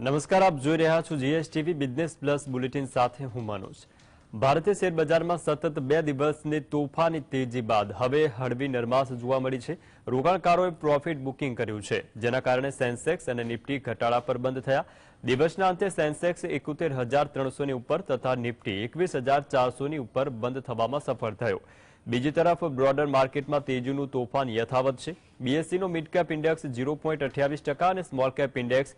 નમસ્કાર, આપ જોઈ રહ્યા છો જીએસટીવી બિઝનેસ પ્લસ બુલેટિન સાથે હું મનોજ। ભારતીય શેર બજારમાં સતત 2 દિવસની તોફાની તેજી બાદ હવે હળવી નરમાશ જોવા મળી છે। રોકાણકારોએ પ્રોફિટ બુકિંગ કર્યું છે, જેના કારણે સેન્સેક્સ અને નિફ્ટી ઘટાડા પર બંધ થયા। દિવસના અંતે સેન્સેક્સ 71,300 ની ઉપર તથા નિફ્ટી 21,400 ની ઉપર બંધ થવામાં સફળ થયો। બીજી તરફ બ્રોડર માર્કેટમાં તેજીનું તોફાન યથાવત છે। બીએસસીનો મિડ કેપ ઇન્ડેક્સ 0.28% અને સ્મોલ કેપ ઇન્ડેક્સ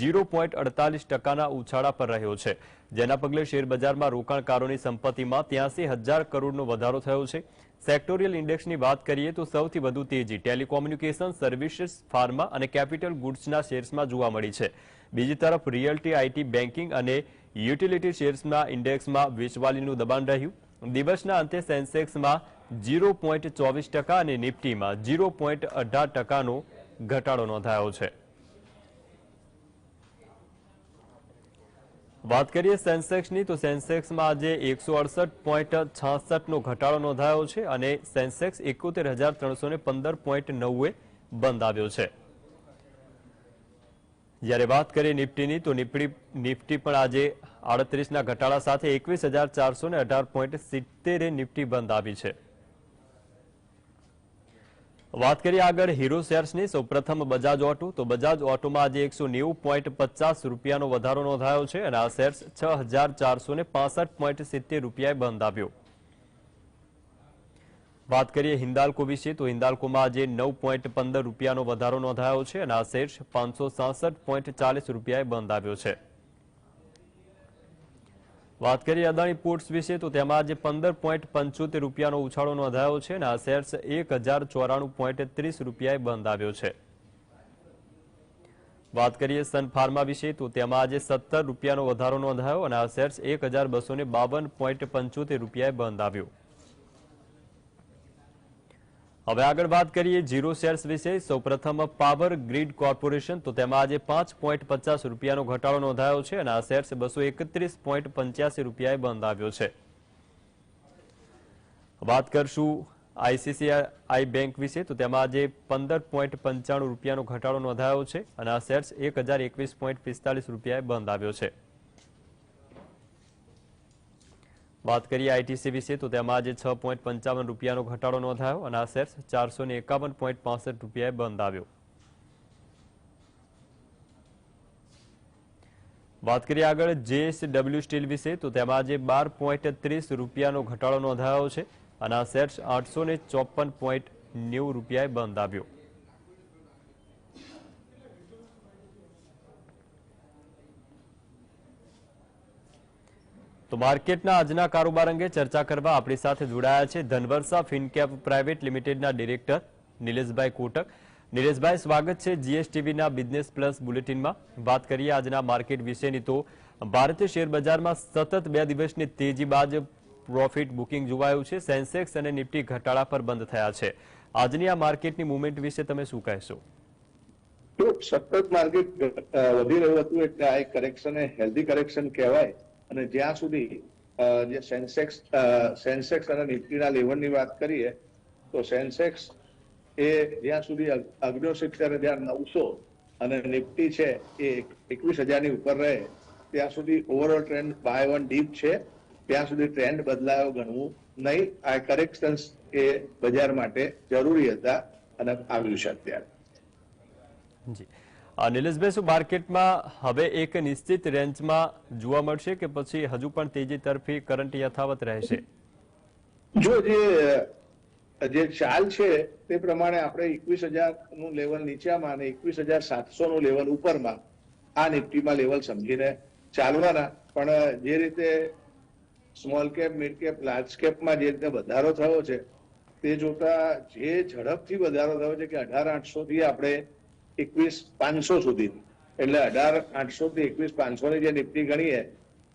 0.48%ના ઉછાળા પર રહ્યો છે, જેના પગલે શેર બજારમાં રોકાણકારોની સંપત્તિમાં 83,000 કરોડનો વધારો થયો છે। સેક્ટોરિયલ ઇન્ડેક્સની વાત કરીએ તો સૌથી વધુ તેજી ટેલિકોમ્યુનિકેશન, સર્વિસીસ, ફાર્મા અને કેપિટલ ગુડ્સના શેર્સમાં જોવા મળી છે। બીજી તરફ રિયલ્ટી, આઈટી, બેન્કિંગ અને યુટિલિટી શેર્સના ઇન્ડેક્સમાં વેચવાલીનું દબાણ રહ્યું। દિવસના અંતે સેન્સેક્સમાં 0.24% અને નિફ્ટીમાં 0.18%નો ઘટાડો નોંધાયો છે। વાત કરીએ સેન્સેક્સની તો સેન્સેક્સમાં આજે 168.66નો ઘટાડો નોંધાયો છે અને સેન્સેક્સ 71,315.90 બંધ આવ્યો છે। જ્યારે વાત કરીએ નિફ્ટીની તો નિફ્ટી પણ આજે 38ના ઘટાડા સાથે 21,418.70 નિફ્ટી બંધ આવી છે। વાત કરીએ આગળ હીરો શેર્સની। સૌપ્રથમ બજાજ ઓટો તો બજાજ ઓટોમાં આજે 190.50 રૂપિયાનો વધારો નોંધાયો છે અને આ શેર્સ 6,465.70 રૂપિયાએ બંધ આવ્યો। વાત કરીએ હિન્દાલ્કો વિશે તો હિન્દાલ્કોમાં આજે 9.15 રૂપિયાનો વધારો નોંધાયો છે અને આ શેર્સ 567.40 રૂપિયાએ બંધ આવ્યો છે। વાત કરીએ અદાણી પોર્ટ્સ વિશે તો તેમાં આજે 15.75 રૂપિયાનો ઉછાળો નોંધાયો છે અને આ શેર્સ 1,094.30 રૂપિયાએ બંધ આવ્યો છે। વાત કરીએ સન ફાર્મા વિશે તો તેમાં આજે 17 રૂપિયાનો વધારો નોંધાયો અને આ શેર્સ 1,252.75 રૂપિયાએ બંધ આવ્યો। હવે આગળ વાત કરીએ જીરો શેર્સ વિશે। સૌપ્રથમ પાવર ગ્રીડ કોર્પોરેશન તો તેમાં આજે 5.50 રૂપિયાનો ઘટાડો નોંધાયો છે અને આ શેર્સ 231.85 રૂપિયાએ બંધ આવ્યો છે। વાત કરશું આઈસીઆઈસીઆઈ બેંક વિશે તો તેમાં આજે 15.95 રૂપિયાનો ઘટાડો નોંધાયો છે અને આ શેર્સ 1,021.45 રૂપિયાએ બંધ આવ્યો છે। વાત કરીએ આઈટીસી વિશે તો તેમાં આજે 6.55 રૂપિયાનો ઘટાડો નોંધાયો અને આ શેર્સ 451.65 રૂપિયાએ બંધ આવ્યો। વાત કરીએ આગળ જેએસડબલ્યુ સ્ટીલ વિશે તો તેમાં આજે 12.30 રૂપિયાનો ઘટાડો નોંધાયો છે અને આ શેર્સ 854.90 રૂપિયાએ બંધ આવ્યો। તો માર્કેટના આજના કારોબાર અંગે ચર્ચા કરવા આપણી સાથે જોડાયા છે ધનવર્ષા ફિનકેપ પ્રાઇવેટ લિમિટેડના ડિરેક્ટર નિલેશભાઈ કોટક। નિલેશભાઈ, સ્વાગત છે જીએસટીવીના બિઝનેસ પ્લસ બુલેટિનમાં। વાત કરીએ આજના માર્કેટ વિશેની તો ભારતીય શેર બજારમાં સતત 2 દિવસની તેજી બાદ પ્રોફિટ બુકિંગ જોવાયું છે। સેન્સેક્સ અને નિફ્ટી ઘટાડા પર બંધ થયા છે। આજની આ માર્કેટની મુવમેન્ટ વિશે તમે શું કહેશો? તો સતત માર્કેટ વધી રહ્યું હતું એટલે આ એક કરેક્શન એ હેલ્ધી કરેક્શન કહેવાય અને જ્યાં સુધી જે સેન્સેક્સ અને નિફ્ટીના લેવલની વાત કરીએ તો સેન્સેક્સ એ જ્યાં સુધી 69,900 અને નિફ્ટી છે એ 21,000ની ઉપર રહે ત્યાં સુધી overall trend buy on dip છે। ત્યાં સુધી ટ્રેન્ડ બદલાયો ગણવું નહીં। આ કરેક્શન્સ એ બજાર માટે જરૂરી હતા અને આવ્યું છે અત્યારે। જી નિલેશભાઈ, શું માર્કેટમાં હવે એક નિશ્ચિત રેન્જમાં જોવા મળશે કે પછી હજુ પણ તેજી તરફી કરંટ યથાવત રહેશે? જો જે ચાલ છે તે પ્રમાણે આપણે 21,000નું લેવલ નીચામાં અને 21,700નું લેવલ ઉપરમાં આ નિફ્ટીમાં લેવલ સમજીને ચાલવાના। પણ જે રીતે small cap, mid cap, large કેપમાં જે રીતે વધારો થયો છે તે જોતા જે ઝડપથી વધારો થયો છે કે 18,800 થી આપણે 21,500 સુધી, એટલે 18,800 થી 21,500ની જે નિફ્ટી ગણીએ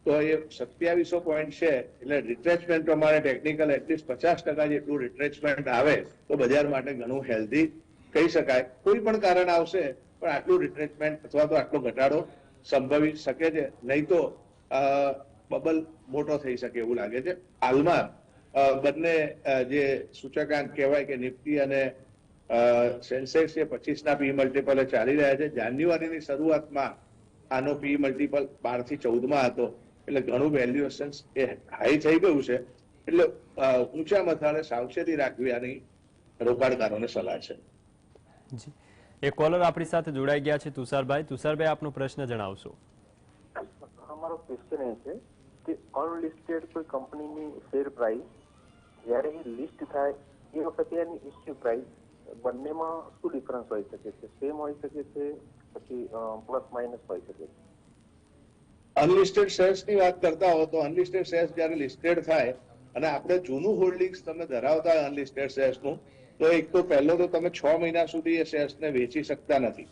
તો એ 2700 પોઈન્ટ છે। એટલે રિટ્રેચમેન્ટ પ્રમાણે ટેકનિકલ એટલીસ્ટ 50% જેટલું રિટ્રેચમેન્ટ આવે તો બજાર માટે ઘણું હેલ્ધી કહી શકાય। કોઈ પણ કારણ આવશે પણ આટલું રિટ્રેચમેન્ટ અથવા તો આટલો ઘટાડો સંભવી શકે છે, નહીં તો બબલ મોટો થઈ શકે એવું લાગે છે। હાલમાં બંને જે સૂચકાંક કહેવાય કે નિફ્ટી અને સેન્સેક્સ એ 25ના પી મલ્ટીપલે ચાલી રહ્યા છે। જાન્યુઆરીની શરૂઆતમાં આનો પી મલ્ટિપલ 12 થી 14 હતો, એટલે ઘણું વેલ્યુએશન એ હાઈ થઈ ગયું છે. એટલે ઊંચા મથાળે સાવચેતી રાખવી આની રોકાણકારોને સલાહ છે. જી, એક કોલર આપણી સાથે જોડાઈ ગયા છે, તુષારભાઈ આપનો પ્રશ્ન જણાવશો. અમારો ક્વેશ્ચન એ છે કે અનલિસ્ટેડ કોઈ કંપનીની શેર પ્રાઇસ જ્યારે એ લિસ્ટ થાય એ વખતે એની ઇસ્યુ પ્રાઇસ બંનેમાં શું ડિફરન્સ હોઈ શકે છે? સેમ હોઈ શકે છે, પછી પ્લસ માઇનસ હોઈ શકે છે? અનલિસ્ટેડ શેર્સની વાત કરતા હો તો અનલિસ્ટેડ શેર્સ જ્યારે લિસ્ટેડ થાય અને આપણે જૂનું હોલ્ડિંગ્સ તમે ધરાવતા હોય અનલિસ્ટેડ શેર્સનું, તો એક તો પહેલો તો તમે 6 મહિના સુધી એ શેર્સને વેચી શકતા નથી.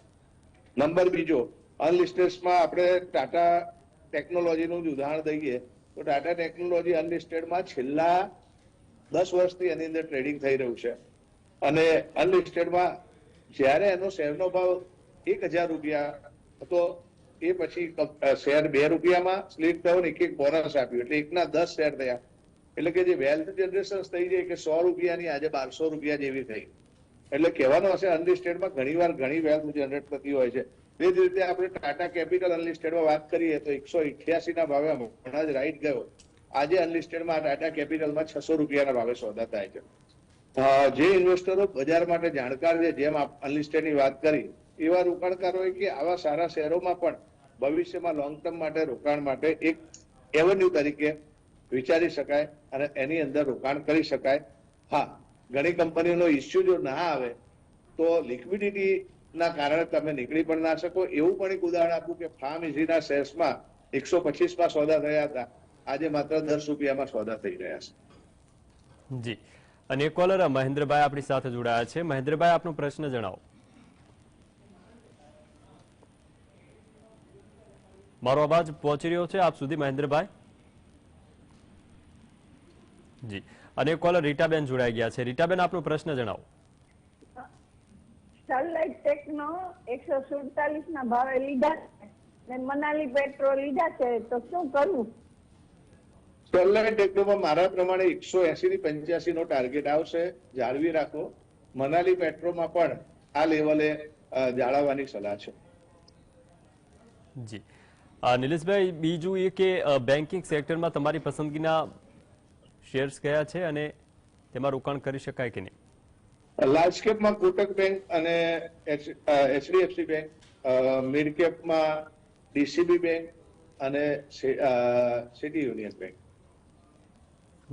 નંબર બીજો, અનલિસ્ટેડમાં આપણે ટાટા ટેકનોલોજીનું જ ઉદાહરણ દઈએ તો ટાટા ટેકનોલોજી અનલિસ્ટેડમાં છેલ્લા 10 વર્ષથી એની અંદર ટ્રેડિંગ થઈ રહ્યું છે, અને અનલિસ્ટેડમાં જ્યારે એનો શેરનો ભાવ 1000 રૂપિયા હતો એ પછી શેર 2 રૂપિયામાં સ્પ્લિટ થયો ને એક બોનસ આપ્યું, એટલે 1/10 શેર થયા. એટલે કે જે વેલ્થ જનરેશન થઈ જાય કે 100 રૂપિયાની આજે 1200 રૂપિયા જેવી થઈ. એટલે કહેવાનો હશે અનલિસ્ટેડમાં ઘણીવાર ઘણી વેલ્થ જનરેટ થતી હોય છે. તે જ રીતે આપણે ટાટા કેપિટલ અનલિસ્ટેડમાં વાત કરીએ તો 188 ના ભાવે હમણાં જ રાઈટ ગયો. આજે અનલિસ્ટેડમાં ટાટા કેપિટલમાં 600 રૂપિયાના ભાવે સોદા થાય છે. જે ઇન્વેસ્ટરો બજાર માટે જાણકાર છે, જેમ અનલિસ્ટેડની વાત કરી, એવા રોકાણકારોએ કે આવા સારા શેરોમાં પણ ભવિષ્યમાં લોંગ ટર્મ માટે રોકાણ માટે એક એવન્યુ તરીકે વિચારી શકાય અને એની અંદર રોકાણ કરી શકાય. હા, ઘણી કંપનીનો ઇસ્યુ જો ના આવે તો લિક્વિડિટી ના કારણે તમે નીકળી પણ ના શકો. એવું પણ એક ઉદાહરણ આપું કે ફાર્મ ઇઝીના શેર્સમાં 125 સોદા થયા હતા, આજે માત્ર 10 રૂપિયામાં સોદા થઈ રહ્યા છે. જી, અને એક કોલર મહેન્દ્રભાઈ આપણી સાથે જોડાયા છે. મહેન્દ્રભાઈ, આપનો પ્રશ્ન જણાવો. મારો અવાજ પહોંચી રહ્યો છે આપ સુધી મહેન્દ્રભાઈ? જી, અને એક કોલર રીટાબેન જોડાઈ ગયા છે. રીટાબેન, આપનો પ્રશ્ન જણાવો. સ્ટરલાઇટ ટેકનો 147 ના ભાવે લીધા છે ને મનાલી પેટ્રોલ લીધા છે, તો શું કરવું? સ્ટરલાઇટ ટેકનોમાં મારા પ્રમાણે 180 થી 85 નો ટાર્ગેટ આવશે, જાળવી રાખો. મનાલી પેટ્રોમાં પણ આ લેવલે જાળવવાની સલાહ છે. જી, નિલેશભાઈ, બીજું એ કે બેન્કિંગ સેક્ટરમાં તમારી પસંદગીના શેર્સ કયા છે અને તેમાં રોકાણ કરી શકાય કે નહીં? લાર્જ કેપમાં કોટક બેંક અને HDFC બેંક, મિડ કેપમાં DCB બેંક અને સિટી યુનિયન બેંક.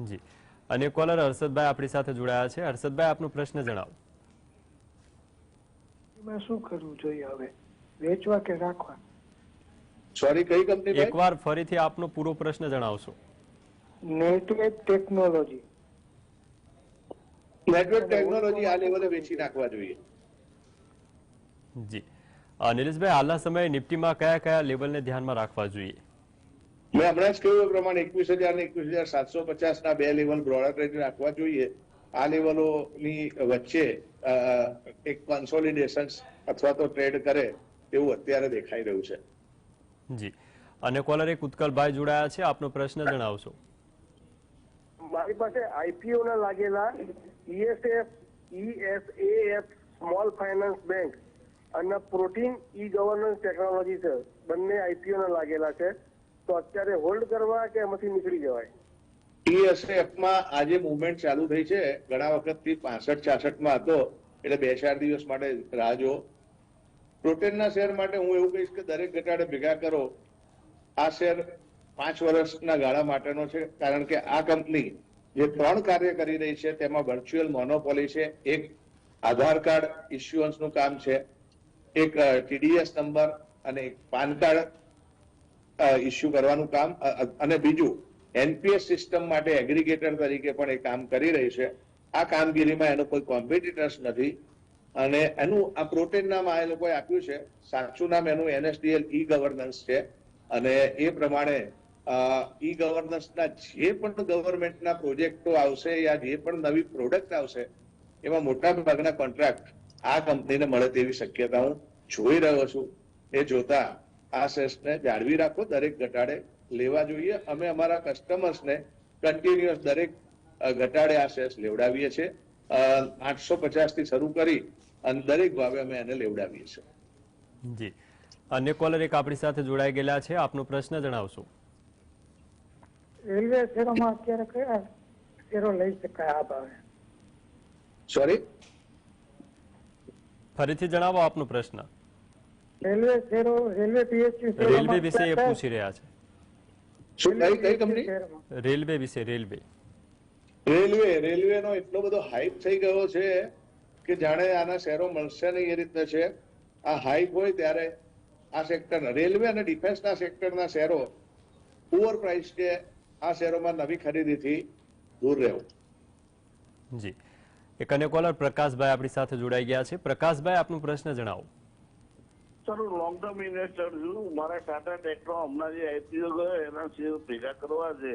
જી, અને કોલર હર્ષદભાઈ આપણી સાથે જોડાયા છે. હર્ષદભાઈ, આપનો પ્રશ્ન જણાવો. શું કરવું જોઈએ હવે, વેચવા કે રાખવા? સોરી, કઈ કંપની? એકવાર ફરીથી આપનો પૂરો પ્રશ્ન જણાવશો. નેટવેક ટેકનોલોજી. નેટવર્ક ટેકનોલોજી આ લેવલે વેચી નાખવા જોઈએ. જી, નિલેશભાઈ, હાલના સમયે નિફ્ટીમાં કયા કયા લેવલને ધ્યાનમાં રાખવા જોઈએ? મેં હમણાં જ કહ્યું એ પ્રમાણે 21,000 ને 21,750 ના બે લેવલ બ્રોડર રેન્જ રાખવા જોઈએ. આ લેવલોની વચ્ચે એક કન્સોલિડેશન અથવા તો ટ્રેડ કરે એવું અત્યારે દેખાઈ રહ્યું છે. જી, અને કોલર એક ઉત્કલભાઈ જોડાયા છે. આપનો પ્રશ્ન જણાવશો. મારી પાસે આઈપીઓ ના લાગેલા ESAF સ્મોલ ફાઇનાન્સ બેંક અને પ્રોટીન ઈ ગવર્નન્સ ટેકનોલોજી છે, બંને આઈપીઓ ના લાગેલા છે, તો અત્યારે હોલ્ડ કરવા કે એમાંથી નીકળી જવાય? ESAFમાં આજે મુવમેન્ટ ચાલુ થઈ છે. ઘણા વખતથી 65-66 માં હતો, એટલે 2-4 દિવસ માટે રાહ જુઓ. પ્રોટીનના શેર માટે હું એવું કહીશ કે દરેક ઘટાડે ભેગા કરો. આ શેર 5 વર્ષના ગાળા માટેનો છે, કારણ કે આ કંપની જે 3 કાર્ય કરી રહી છે તેમાં વર્ચ્યુઅલ મોનોપોલી છે, એક આધાર કાર્ડ ઇસ્યુઅન્સનું કામ છે, એક TDS નંબર અને એક પાન કાર્ડ ઇસ્યુ કરવાનું કામ, અને બીજું NPS સિસ્ટમ માટે એગ્રીગેટર તરીકે પણ એ કામ કરી રહી છે. આ કામગીરીમાં એનો કોઈ કોમ્પિટિટર્સ નથી, અને એનું આ પ્રોટીન નામ આ લોકોએ આપ્યું છે. સાચું નામ એનું NSDL ઈ ગવર્નન્સ છે, અને એ પ્રમાણે ઈ ગવર્નન્સના જે પણ ગવર્મેન્ટના પ્રોજેક્ટો આવશે યા જે પણ નવી પ્રોડક્ટ આવશે એમાં મોટા ભાગના કોન્ટ્રાક્ટ આ કંપનીને મળે તેવી શક્યતા હું જોઈ રહ્યો છું. એ જોતા આ શેર્સને જાળવી રાખો, દરેક ઘટાડે લેવા જોઈએ. અમે અમારા કસ્ટમર્સને કન્ટિન્યુઅસ દરેક ઘટાડે આ શેર્સ લેવડાવીએ છીએ. 850 થી શરૂ કરી અને દરેક ભાવે અમે એને લેવડાવીએ છીએ. જી, અન્ય કોલર એક આપણી સાથે જોડાઈ ગયેલા છે, આપનો પ્રશ્ન જણાવશો. રેલવે શેરોમાં અત્યારે કયા શેરો લઈ શકાય આ ભાવે? સોરી, ફરીથી જણાવો આપનો પ્રશ્ન. રેલવે શેરો, રેલવે પીએસયુ રેલવે વિશે એ પૂછી રહ્યા છે. શું કઈ કંપની? રેલવે વિશે. રેલવે નો એટલો બધો હાઈપ થઈ ગયો છે કે જાણે આના શેરો મળશે નહીં એ રીતના છે. આ હાઈપ હોય ત્યારે આ સેક્ટર, રેલવે અને ડિફેન્સના સેક્ટરના શેરો ઓવર પ્રાઇસ છે. આ શેરોમાં નવી ખરીદીથી દૂર રહેવું. જી, એક અન્ય કોલર પ્રકાશભાઈ આપણી સાથે જોડાઈ ગયા છે. પ્રકાશભાઈ, આપનો પ્રશ્ન જણાવો. સર, હું લોંગ ટર્મ ઇન્વેસ્ટર છું. મારા ટાટા ટેકનો હમણાં જે આઈપીઓ ગયો એના શેર ભેગા કરવા છે.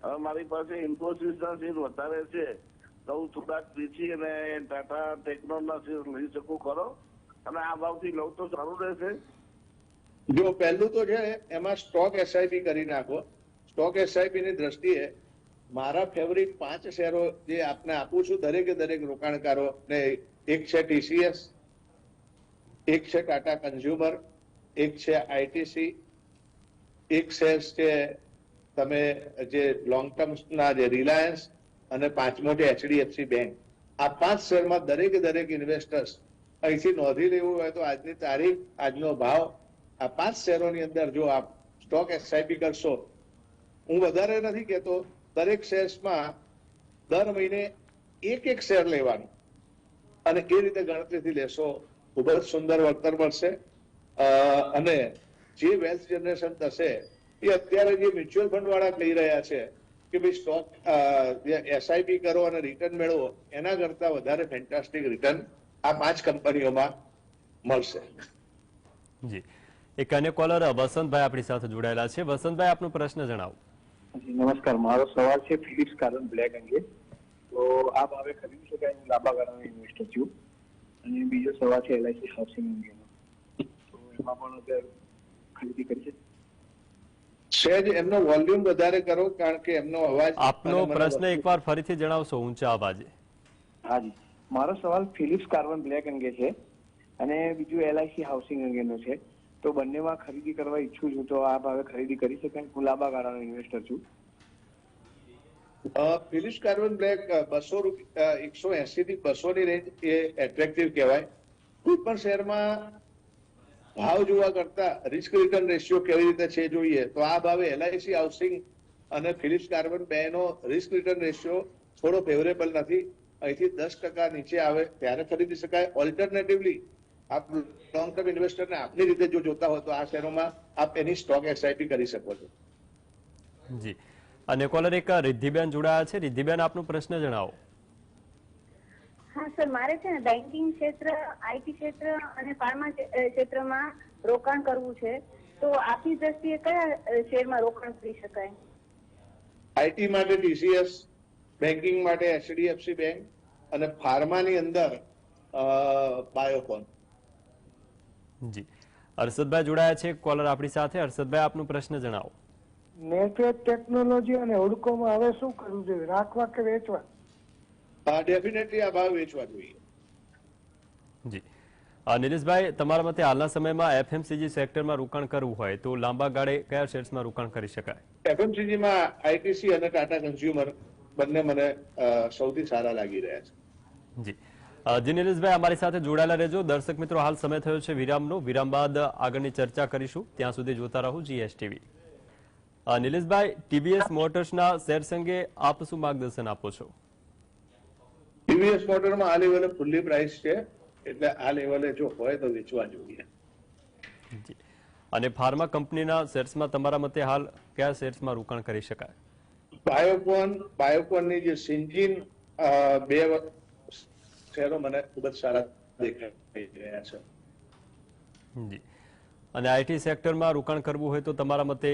હવે મારી પાસે ઇન્ફોસિસના શેર વધારે છે, તો હું થોડાક વેચી અને ટાટા ટેકનોના શેર લઈ શકું ખરો? અને આ ભાવથી લઉં તો સારું રહેશે? જો પહેલું તો છે એમાં સ્ટોક એસઆઈપી કરી નાખો. સ્ટોક એસઆઈપી ની દ્રષ્ટિએ મારા ફેવરિટ 5 શેરો જે આપને આપું છું દરેકે દરેક રોકાણકારો ને, એક છે ટીસીએસ, એક છે ટાટા કન્ઝ્યુમર, એક છે આઈટીસી, એક શેર છે તમે જે લોંગ ટર્મ ના જે રિલાયન્સ, અને 5મો છે એચડીએફસી બેંક. આ 5 શેરમાં દરેકે દરેક ઇન્વેસ્ટર્સ અહીંથી નોંધી લેવું હોય તો આજની તારીખ, આજનો ભાવ, આ 5 શેરોની અંદર જો આપ સ્ટોક એસઆઈપી કરશો, હું વધારે નથી કહેતો, દરેક શેર્સમાં દર મહિને એક શેર લેવાનું અને એ રીતે ગણતરીથી લેશો, ખૂબ જ સુંદર વળતર મળશે. અને જે વેલ્થ જનરેશન થશે એ અત્યારે જે મ્યુચ્યુઅલ ફંડ વાળા કહી રહ્યા છે કે ભાઈ સ્ટોક એસઆઈપી કરો અને રિટર્ન મેળવો, એના કરતા વધારે ફેન્ટાસ્ટિક રિટર્ન આ 5 કંપનીઓમાં મળશે. જી, એક અન્ય કોલર વસંતભાઈ આપણી સાથે જોડાયેલા છે. વસંતભાઈ, આપનો પ્રશ્ન જણાવો. નમસ્કાર, મારો સવાલ છે ફિલિપ્સ કાર્બન બ્લેક અંગે. તો આ ભાવે ખરીદી શકાય? હું લાંબા ગાળાનો ઇન્વેસ્ટર છું. અને બીજો સવાલ છે એલઆઈસી હાઉસિંગ અંગેનો. તો એમાં પણ અત્યારે ખરીદી કરી છે? સહેજ એમનો વોલ્યુમ વધારે કરો, કારણ કે એમનો અવાજ. આપનો પ્રશ્ન એકવાર ફરીથી જણાવશો ઊંચા અવાજે? હાજી, મારો સવાલ ફિલિપ્સ કાર્બન બ્લેક અંગે છે અને બીજું એલઆઈસી હાઉસિંગ અંગેનો છે. તો બંનેમાં ખરીદી કરવા ઈચ્છું છું, તો આ ભાવે ખરીદી કરી શકાય? હું લાંબા ગાળાનો ઇન્વેસ્ટર છું. ફિલિપ્સ કાર્બન બ્લેક 180 થી 200 ની રેન્જ એ એટ્રેક્ટિવ કહેવાય. કોઈ પણ શેરમાં ભાવ જોવા કરતા રિસ્ક રિટર્ન રેશિયો કેવી રીતે છે જોઈએ તો આ ભાવે એલઆઈસી હાઉસિંગ અને ફિલિપ્સ કાર્બન બેનો રિસ્ક રિટર્ન રેશિયો થોડો ફેવરેબલ નથી. અહીંથી 10% નીચે આવે ત્યારે ખરીદી શકાય. ઓલ્ટરનેટિવલી આપ લોંગ ટર્મ ઇન્વેસ્ટરને આપની રીતે જો જોતા હોય તો આ શેરોમાં આપ એની સ્ટોક એસઆઈપી કરી શકો છો. જી, અને કોલર એક રિદ્ધિબેન જોડાયા છે. રિદ્ધિબેન, આપનો પ્રશ્ન જણાવો. હા સર, મારે છે ને બેન્કિંગ ક્ષેત્ર, આઈટી ક્ષેત્ર અને ફાર્મા ક્ષેત્રમાં રોકાણ કરવું છે, તો આપની દ્રષ્ટિએ કયા શેરમાં રોકાણ કરી શકાય? આઈટી માટે ટીસીએસ, બેન્કિંગ માટે એચડીએફસી બેંક અને ફાર્માની અંદર બાયોકોન. જી, હર્ષદભાઈ જોડાયા છે કોલર આપણી સાથે. હર્ષદભાઈ, આપનો પ્રશ્ન જણાવો. નેટવર્ક ટેકનોલોજી અને હુડકોમાં હવે શું કરવું જોઈએ, રાખવા કે વેચવા? ડેફિનેટલી આ ભાવ વેચવા જોઈએ. જી, નિલેશભાઈ, તમારા મતે હાલના સમયમાં એફએમસીજી સેક્ટરમાં રોકાણ કરવું હોય તો લાંબા ગાળે કયા શેર્સમાં રોકાણ કરી શકાય? એફએમસીજીમાં આઈટીસી અને ટાટા કન્ઝ્યુમર બંને મને સૌથી સારા લાગી રહ્યા છે. જી, નિલેશભાઈ અમારી સાથે જોડાયેલા રહેજો. દર્શક મિત્રો, હાલ સમય થયો છે વિરામનો. વિરામ બાદ આગળની ચર્ચા કરીશું. ત્યાં સુધી જોતા રહો જીએસટીવી. નિલેશભાઈ, ટીવીએસ મોટર્સના શેર્સ અંગે આપ શું માર્ગદર્શન આપો છો? ટીવીએસ મોટરમાં આ લેવલે ફુલ્લી પ્રાઇસ છે, એટલે આ લેવલે જો હોય તો વેચવા જોઈએ. અને ફાર્મા કંપનીના શેર્સમાં તમારા મતે હાલ કયા શેર્સમાં રોકાણ કરી શકાય? બાયોકોનની જે સિન્જીન 2 શેરો મને ખૂબ જ સારા દેખાઈ રહ્યા છે. જી, અને આઈટી સેક્ટરમાં રોકાણ કરવું હોય તો તમારા મતે?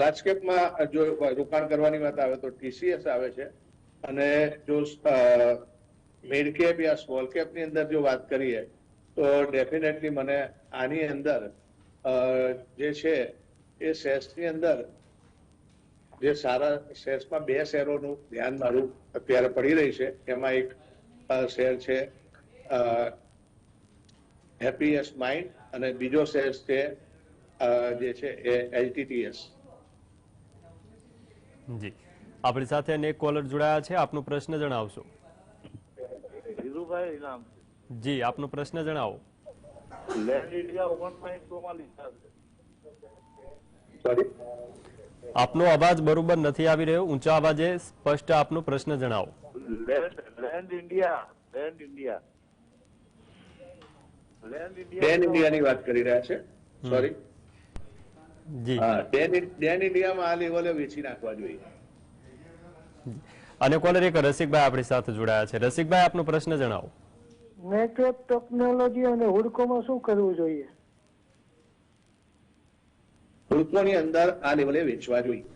લાર્જ કેપમાં જો રોકાણ કરવાની વાત આવે તો ટીસીએસ આવે છે, અને જો મિડ કેપ યા સ્મોલ કેપની અંદર જો વાત કરીએ તો ડેફિનેટલી મને આની અંદર જે છે એ શેર્સની અંદર જે સારા શેર્સમાં 2 શેરોનું ધ્યાન મારું અત્યારે પડી રહી છે. એમાં એક શેર છે હેપીએસ્ટ માઇન્ડ અને બીજો શેર છે જે છે એ LTTS. જી, આપણી સાથે અનેક કોલર જોડાયા છે. આપનો પ્રશ્ન જણાવશો. ધીરુભાઈ નામ જી, આપનો પ્રશ્ન જણાવો. લેન્ડ ઇન્ડિયા 1.2 માં લીધા છે. સોરી, આપનો અવાજ બરોબર નથી આવી રહ્યો. ઊંચા અવાજે સ્પષ્ટ આપનો પ્રશ્ન જણાવો. લેન્ડ ઇન્ડિયા ડેન ઇન્ડિયાની વાત કરી રહ્યા છે. સોરી, જી, ડેન ઇન્ડિયામાં આ લેવલે વેચી નાખવા જોઈએ. અને કોલર એક રસિકભાઈ આપણી સાથે જોડાયા છે. રસિકભાઈ, આપનો પ્રશ્ન જણાવો. નેટવર્ક ટેકનોલોજી અને હુડકોમાં શું કરવું જોઈએ? હુડકોની અંદર આ લેવલે વેચવા જોઈએ.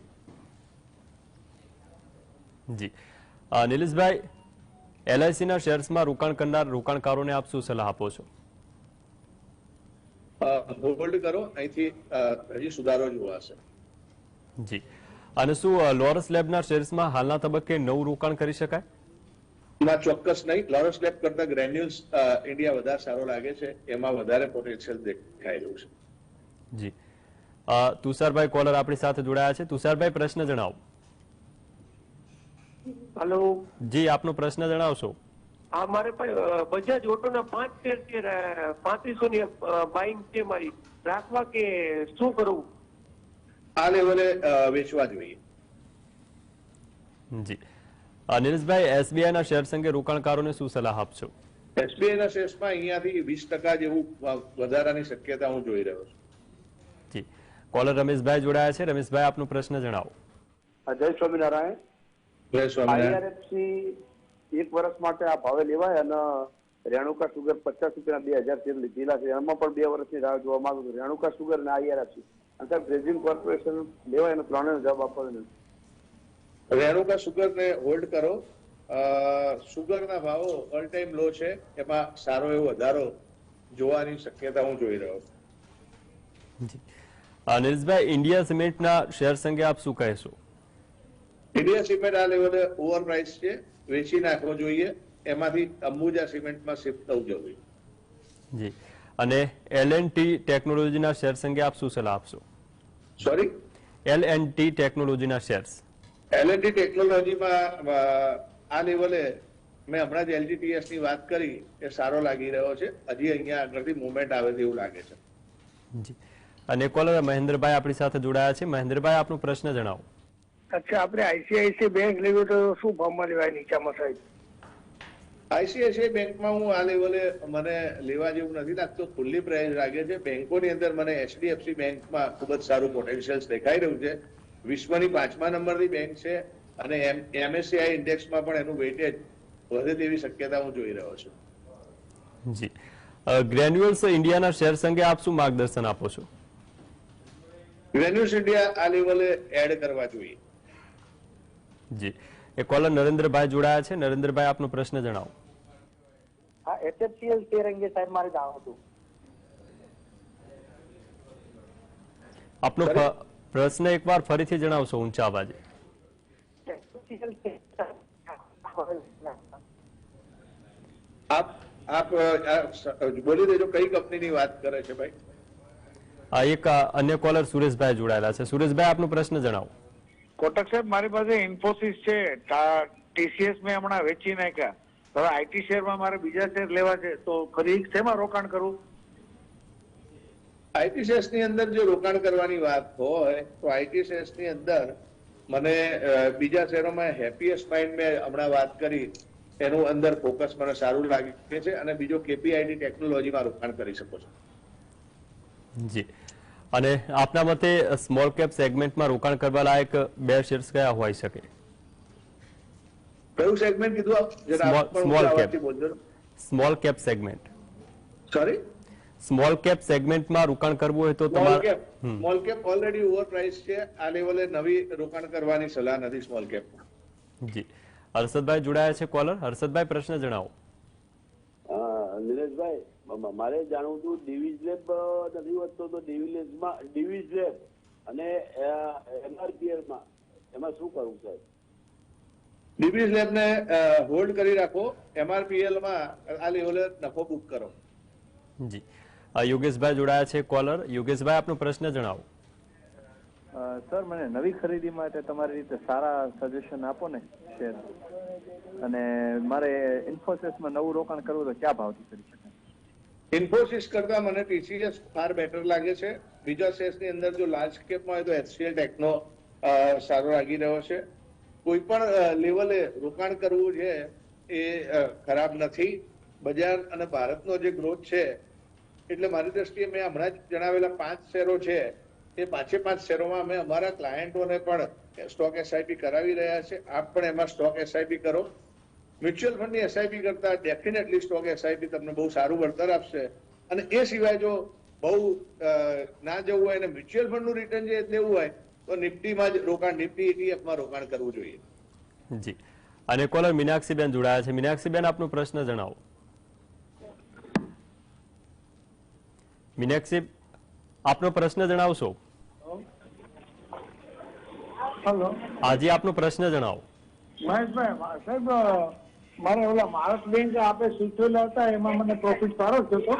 જી, નિલેશભાઈ, LIC ના શેર્સમાં રોકાણ કરનાર રોકાણકારોને આપ શું સલાહ આપો છો? હોલ્ડ કરો, અહીંથી હજી સુધારો જોવાશે. જી, અને શું લોરસ લેબના શેર્સમાં હાલના તબક્કે નવું રોકાણ કરી શકાય? એમાં ચોક્કસ નહીં. લોરસ લેબ કરતા ગ્રેન્યુલ્સ ઇન્ડિયા વધારે સારો લાગે છે. એમાં વધારે પોટેન્શિયલ દેખાઈ રહ્યું છે. જી, તુષારભાઈ કોલર આપણી સાથે જોડાયા છે. તુષારભાઈ, પ્રશ્ન જણાવો. હેલો, જી, આપનો પ્રશ્ન જણાવશો. આ મારે બજાજ ઓટોના 5 શેર છે, 3500 ની બાઇંગ છે મારી, રાખવા કે શું કરવું? આ લેવલે વેચવા જોઈએ. જી, નિલેશભાઈ, SBI ના શેર અંગે રોકાણકારોને શું સલાહ આપશો? SBI ના શેર્સમાં અહીંયાથી 20% જેવું વધારાની શક્યતા હું જોઈ રહ્યો છું. જી, કોલર રમેશભાઈ જોડાયા છે. રમેશભાઈ, આપનો પ્રશ્ન જણાવો. જય સ્વામિનારાયણ. જય સ્વામિનારાયણ. IRFC 1 વર્ષ માટે આ ભાવે લેવાય અને રેણુકા સુગર 50 રૂપિયા 2000 શેર લીધેલા છે. એમાં પણ 2 વર્ષની રાહ જોવા માંગુ છું. રેણુકા સુગર અને IRFC અને ગ્રેઝિંગ કોર્પોરેશન લેવાય અને ત્રણેયનો જવાબ આપવાનો. રેણુકા સુગર ને હોલ્ડ કરો. સુગરના ભાવો ઓલ ટાઈમ લો છે. એમાં સારો એવો વધારો જોવાની શક્યતા હું જોઈ રહ્યો છું. જી, નિલેશભાઈ, ઇન્ડિયા સિમેન્ટના શેર અંગે આપ શું કહેશો? ઇન્ડિયા સિમેન્ટ આ લેવલે ઓવર પ્રાઇસ છે, વેચી નાખવો જોઈએ. એમાંથી અંબુજા સિમેન્ટમાં શિફ્ટ થવું જોઈએ. જી, અને L&T ટેકનોલોજીના શેર અંગે આપ શું સલાહ આપશો? સોરી, L&T ટેકનોલોજીના શેર્સ. L&T ટેકનોલોજીમાં આ લેવલે મેં હમણાં જ LTTS ની વાત કરી એ સારો લાગી રહ્યો છે. હજી અહીંયા આગળથી મુવમેન્ટ આવે તેવું લાગે છે. જી, અને કોલર મહેન્દ્રભાઈ આપણી સાથે જોડાયા છે. મહેન્દ્રભાઈ, આપનો પ્રશ્ન જણાવો. અચ્છા, આપણે ICICI બેંક લેવી તો શું ભાવમાં લેવાય નીચામાં સાહેબ? ICICI બેંકમાં હું આ લેવલે મને લેવા જેવું નથી લાગતું. ખુલ્લી પ્રાઇસ લાગે છે. બેંકોની અંદર મને HDFC બેંકમાં ખૂબ જ સારું પોટેન્શિયલ દેખાઈ રહ્યું છે. વિશ્વની 5મા નંબરની બેંક છે અને MSCI ઇન્ડેક્સમાં પણ એનું વેઇટેજ વધે તેવી શક્યતા હું જોઈ રહ્યો છું. જી, ગ્રેન્યુઅલ્સ ઇન્ડિયાના શેર અંગે આપ શું માર્ગદર્શન આપો છો? ગ્રેન્યુલ્સ ઇન્ડિયા આ લેવલે એડ કરવા જોઈએ. જી, એ કોલર નરેન્દ્રભાઈ જોડાયા છે. નરેન્દ્રભાઈ, આપનો પ્રશ્ન જણાવો. હા, HFCL શેર અંગે સાહેબ મારે જાણવું હતું. આપનો પ્રશ્ન એકવાર ફરીથી જણાવશો ઊંચા અવાજે. આપ બોલી દેજો કઈ કંપનીની વાત કરે છે ભાઈ? એક અન્ય કોલર સુરેશભાઈ જોડાયેલા છે. સુરેશભાઈ, આપનો પ્રશ્ન જણાવો. કોટક સાહેબ, મારી પાસે ઇન્ફોસિસ છે, TCS મેં હમણાં વેચી નાખ્યા. હવે IT શેરમાં મારે બીજા શેર લેવા છે, તો ફરી શેમાં રોકાણ કરવું? IT શેર્સ ની અંદર જો રોકાણ કરવાની વાત હોય તો IT શેર્સ ની અંદર મને બીજા શેરોમાં હેપીએસ્ટ માઇન્ડ મેં હમણાં વાત કરી એનું અંદર ફોકસ મને સારું લાગે છે અને બીજો KPIT ટેકનોલોજીમાં રોકાણ કરી શકો છો. જી, અને આપના મતે સ્મોલ કેપ સેગમેન્ટમાં રોકાણ કરવા લાયક 2 શેર્સ કયા હોઈ શકે? કયું સેગમેન્ટ કીધું આપ? Small cap segment. Sorry, small cap સેગમેન્ટમાં રોકાણ કરવું હોય તો તમારે small cap already over price છે. આ લેવલે નવી રોકાણ કરવાની સલાહ નથી સ્મોલ કેપમાં. જી, હર્ષદભાઈ જોડાયા છે કોલર. હર્ષદભાઈ, પ્રશ્ન જણાવો. નિલેશભાઈ, મારે જાણવું હતું, ડિવિઝ લેબ નથી વધતો તો ડિવિઝ લેબ અને MRPL માં એમાં શું કરવું સાહેબ? ડિવિઝ લેબ ને હોલ્ડ કરી રાખો. MRPL માં આ લેવલે નફો બુક કરો. જી, યોગેશભાઈ જોડાયા છે કોલર. યોગેશભાઈ, આપનો પ્રશ્ન જણાવો. સર, મને નવી ખરીદી માટે તમારી રીતે સારા સજેશન આપો ને શેર. અને મારે ઇન્ફોસિસમાં નવું રોકાણ કરવું તો ક્યાં ભાવથી કરી શકાય? ઇન્ફોસિસ કરતા મને ટીસીએસ ફાર બેટર લાગે છે. બીજા શેર્સની અંદર જો લાર્જ કેપમાં હોય તો એચસીએલ ટેકનો સારો લાગી રહ્યો છે. કોઈ પણ લેવલે રોકાણ કરવું છે એ ખરાબ નથી. બજાર અને ભારતનો જે ગ્રોથ છે એટલે મારી દ્રષ્ટિએ મેં હમણાં જ જણાવેલા 5 શેરો છે એ 5 શેરોમાં અમે અમારા ક્લાયન્ટોને પણ સ્ટોક એસઆઈપી કરાવી રહ્યા છે. આપ પણ એમાં સ્ટોક એસઆઈપી કરો. મ્યુચ્યુઅલ ફંડની એસઆઈપી કરતા ડેફિનેટલી સ્ટોક એસઆઈપી તમને બહુ સારું વળતર આપશે. અને એ સિવાય જો બહુ ના જવું હોય અને મ્યુચ્યુઅલ ફંડનું રિટર્ન જે લેવું હોય તો નિફ્ટીમાં જ રોકાણ, નિફ્ટી ઇટીએફમાં રોકાણ કરવું જોઈએ. જી, અને કોલર મીનાક્ષીબેન જોડાયા છે. મીનાક્ષીબેન, આપનો પ્રશ્ન જણાવો. મીનાક્ષી, આપનો પ્રશ્ન જણાવશો? હેલો, હાજી, આપનો પ્રશ્ન જણાવો. મહેશભાઈ, સાહેબ મારે ઓલા મહારાષ્ટ્ર બેંક આપે સૂચવેલા હતા એમાં મને પ્રોફિટ સારો થયો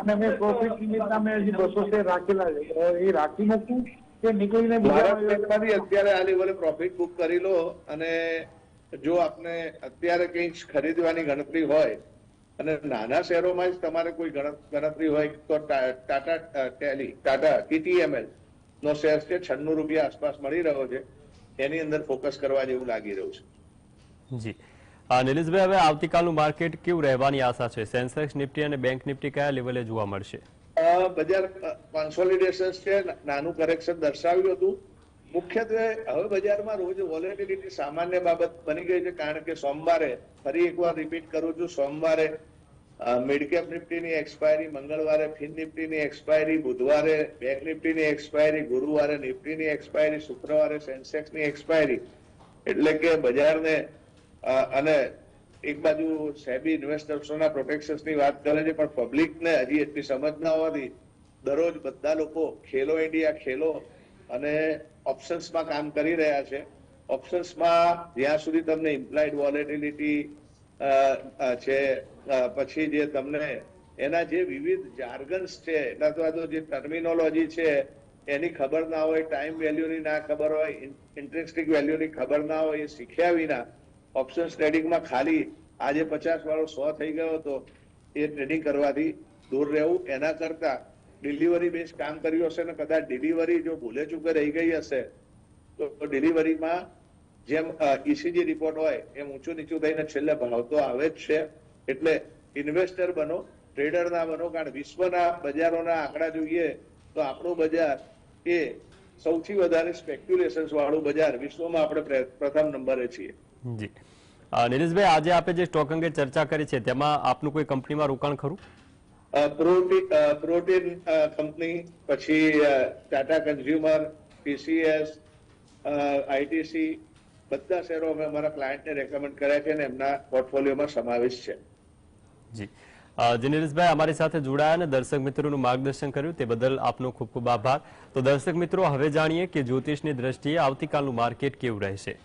અને મેં પ્રોફિટ નિમિત્ત મેં હજી 200 શેર રાખેલા છે. એ રાખી મૂકું કે નીકળીને ભારત બેંકમાંથી અત્યારે આ લેવલે પ્રોફિટ બુક કરી લો. અને જો આપને અત્યારે કંઈ ખરીદવાની ગણતરી હોય અને નાના શેરોમાં જ તમારે કોઈ ગણતરી હોય તો ટાટા TTML નો શેર છે, 96 રૂપિયા આસપાસ મળી રહ્યો છે. એની અંદર ફોકસ કરવા જેવું લાગી રહ્યું છે. જી, નિલેશભાઈ, હવે આવતીકાલનું માર્કેટ કેવું રહેવાની આશા છે? સેન્સેક્સ, નિફ્ટી અને બેંક નિફ્ટી કયા લેવલે જોવા મળશે? બજાર કોન્સોલિડેશન છે, નાનું કરેક્શન દર્શાવ્યું હતું. મુખ્યત્વે હવે બજારમાં રોજ વોલેટિલિટી સામાન્ય બાબત બની ગઈ છે. કારણ કે સોમવારે, ફરી એકવાર રિપીટ કરું છું, સોમવારે મિડ કેપ નિફ્ટીની એક્સપાયરી, મંગળવારે ફિન નિફ્ટીની એક્સપાયરી, બુધવારે બેંક નિફ્ટીની એક્સપાયરી, ગુરુવારે નિફ્ટીની એક્સપાયરી, શુક્રવારે સેન્સેક્સની એક્સપાયરી. એટલે કે બજારને અને એક બાજુ સેબી ઇન્વેસ્ટર્સોના પ્રોટેક્શન્સની વાત કરે છે, પણ પબ્લિકને હજી એટલી સમજ ના હોવાથી દરરોજ બધા લોકો ખેલો ઇન્ડિયા, ખેલો અને ઓપ્શન્સમાં કામ કરી રહ્યા છે. ઓપ્શન્સમાં જ્યાં સુધી તમને ઇમ્પ્લાઇડ વોલેટિલિટી છે, પછી જે તમને એના જે વિવિધ જાર્ગન્સ છે, અથવા તો જે ટર્મિનોલોજી છે એની ખબર ના હોય, ટાઈમ વેલ્યુની ના ખબર હોય, ઇન્ટ્રિન્સિક વેલ્યુની ખબર ના હોય, એ શીખ્યા વિના ઓપ્શન્સ ટ્રેડિંગમાં ખાલી આજે 50 વાળો 100 થઈ ગયો તો એ ટ્રેડિંગ કરવાથી દૂર રહેવું. એના કરતા ડિલિવરી બેઝ કામ કર્યું હશે ને કદાચ ડિલિવરી જો ભૂલે ચૂકે રહી ગઈ હશે તો ડિલિવરીમાં જેમ ECG રિપોર્ટ હોય એમ ઊંચું નીચું થઈને છેલ્લે ભાવ તો આવે જ છે. એટલે ઇન્વેસ્ટર બનો, ટ્રેડર ના બનો. કારણ વિશ્વના બજારોના આંકડા જોઈએ તો આપણું બજાર એ સૌથી વધારે સ્પેક્યુલેશન્સ વાળું બજાર વિશ્વમાં આપણે પ્રથમ નંબરે છીએ. જી, નિલેશભાઈ, આજે આપે જે સ્ટોક અંગે ચર્ચા કરી છે તેમાં આપનું કોઈ કંપનીમાં રોકાણ ખરું? પ્રોટીન કંપની, પછી ટાટા કન્ઝ્યુમર, TCS, ITC, બધા શેરો અમે અમારા ક્લાયન્ટને રેકમેન્ડ કર્યા છે અને એમના પોર્ટફોલિયોમાં સમાવેશ છે. જી, નિલેશભાઈ અમારી સાથે જોડાયા અને દર્શક મિત્રોનું માર્ગદર્શન કર્યું તે બદલ આપનો ખૂબ ખૂબ આભાર. તો દર્શક મિત્રો, હવે જાણીએ કે જ્યોતિષની દ્રષ્ટિએ આવતીકાલનું માર્કેટ કેવું રહેશે.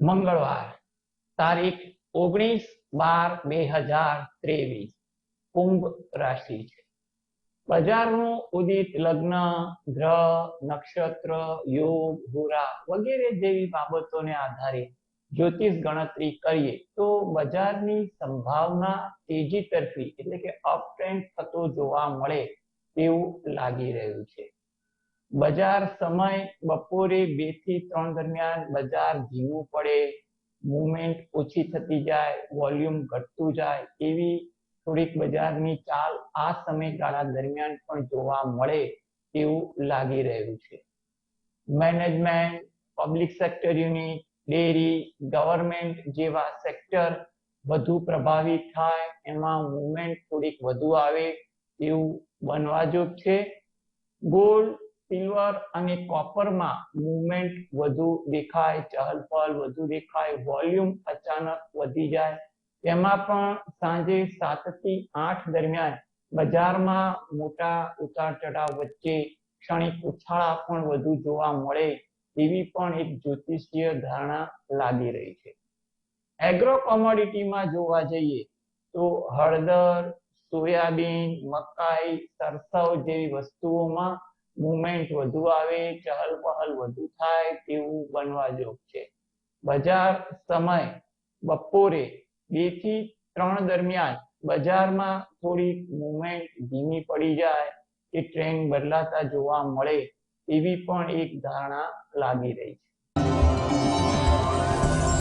મંગળવાર, તારીખ 19/12/2023, કુંભ રાશિ છે. બજારનું ઉદિત લગ્ન, ગ્રહ, નક્ષત્ર, યોગ, હોરા વગેરે જેવી બાબતોને આધારે જ્યોતિષ ગણતરી કરીએ તો બજારની સંભાવના તેજી તરફી એટલે કે અપ ટ્રેન્ડ થતો જોવા મળે તેવું લાગી રહ્યું છે. બજાર સમય બપોરે 2 થી 3 દરમિયાન બજાર ધીમું પડે, મુવમેન્ટ ઓછી થતી જાય, વોલ્યુમ ઘટતું જાય એવી થોડીક બજારની ચાલ આ સમયગાળા દરમિયાન પણ જોવા મળે તેવું લાગી રહ્યું છે. Management, public sector unit, dairy, government જેવા સેક્ટર વધુ પ્રભાવિત થાય, એમાં મુવમેન્ટ થોડીક વધુ આવે એવું બનવા જોગ છે. ગોલ્ડ, સિલ્વર અને કોપરમાં મુવમેન્ટ વધુ દેખાય, ચહલપહલ વધુ દેખાય, વોલ્યુમ અચાનક વધી જાય. તેમાં પણ સાંજે 7 થી 8 દરમિયાન બજારમાં મોટા ઉતાર ચઢાવ વચ્ચે ક્ષણિક ઉછાળા પણ વધુ જોવા મળે એવી પણ એક જ્યોતિષીય ધારણા લાગી રહી છે. એગ્રો કોમોડિટીમાં જોવા જઈએ તો હળદર, સોયાબીન, મકાઈ, સરસવ જેવી વસ્તુઓમાં મુવમેન્ટ વધુ આવે, ચહલ પહલ વધુ થાય તેવું બનવા જોગ છે. બજાર સમય બપોરે 2 થી 3 દરમિયાન બજારમાં થોડીક મુવમેન્ટ ધીમી પડી જાય કે ટ્રેન્ડ બદલાતા જોવા મળે એવી પણ એક ધારણા લાગી રહી છે.